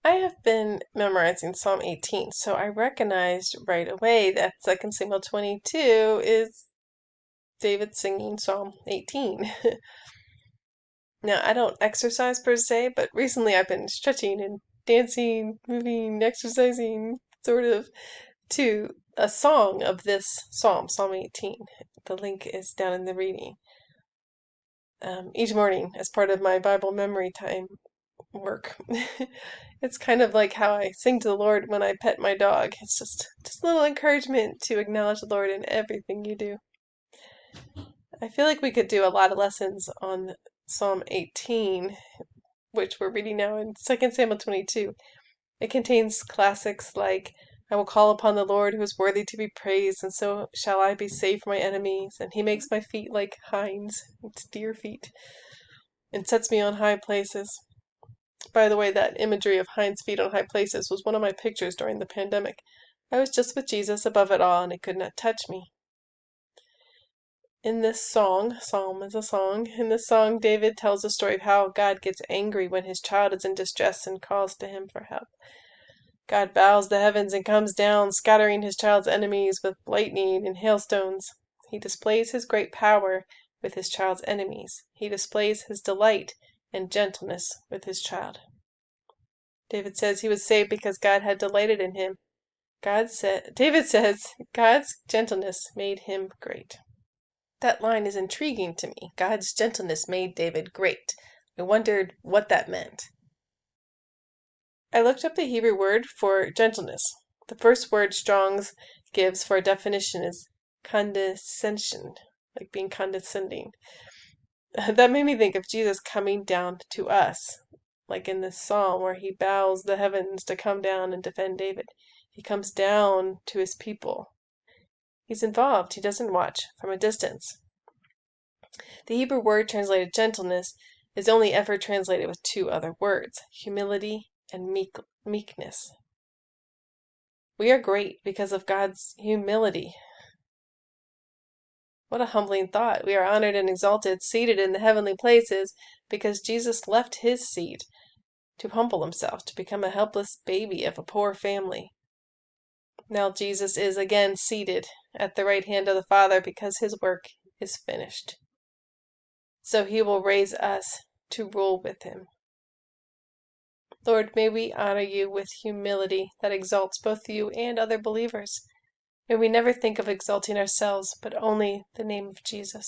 I have been memorizing Psalm 18, so I recognized right away that 2 Samuel 22 is David singing Psalm 18. Now, I don't exercise per se, but recently I've been stretching and dancing, moving, exercising, sort of, to a song of this psalm, Psalm 18. The link is down in the reading. Each morning, as part of my Bible memory time work. It's kind of like how I sing to the Lord when I pet my dog. It's just a little encouragement to acknowledge the Lord in everything you do. I feel like we could do a lot of lessons on Psalm 18, which we're reading now in 2 Samuel 22. It contains classics like, I will call upon the Lord who is worthy to be praised, and so shall I be saved from my enemies. And he makes my feet like hinds, it's deer feet, and sets me on high places. By the way, that imagery of hinds feet on high places was one of my pictures during the pandemic. I was just with Jesus above it all, and it could not touch me. In this psalm is a song. In this song, David tells the story of how God gets angry when his child is in distress and calls to him for help. God bows the heavens and comes down, scattering his child's enemies with lightning and hailstones. He displays his great power with his child's enemies. He displays his delight and gentleness with his child. David says he was saved because God had delighted in him. David says God's gentleness made him great. That line is intriguing to me. God's gentleness made David great. I wondered what that meant. I looked up the Hebrew word for gentleness. The first word Strong's gives for a definition is condescension, like being condescending. That made me think of Jesus coming down to us, like in this psalm where he bows the heavens to come down and defend David. He comes down to his people. He's involved. He doesn't watch from a distance. The Hebrew word translated gentleness is only ever translated with two other words, humility and meekness. We are great because of God's humility. What a humbling thought. We are honored and exalted, seated in the heavenly places, because Jesus left his seat to humble himself, to become a helpless baby of a poor family. Now Jesus is again seated at the right hand of the Father because his work is finished. So he will raise us to rule with him. Lord, may we honor you with humility that exalts both you and other believers. May we never think of exalting ourselves, but only the name of Jesus.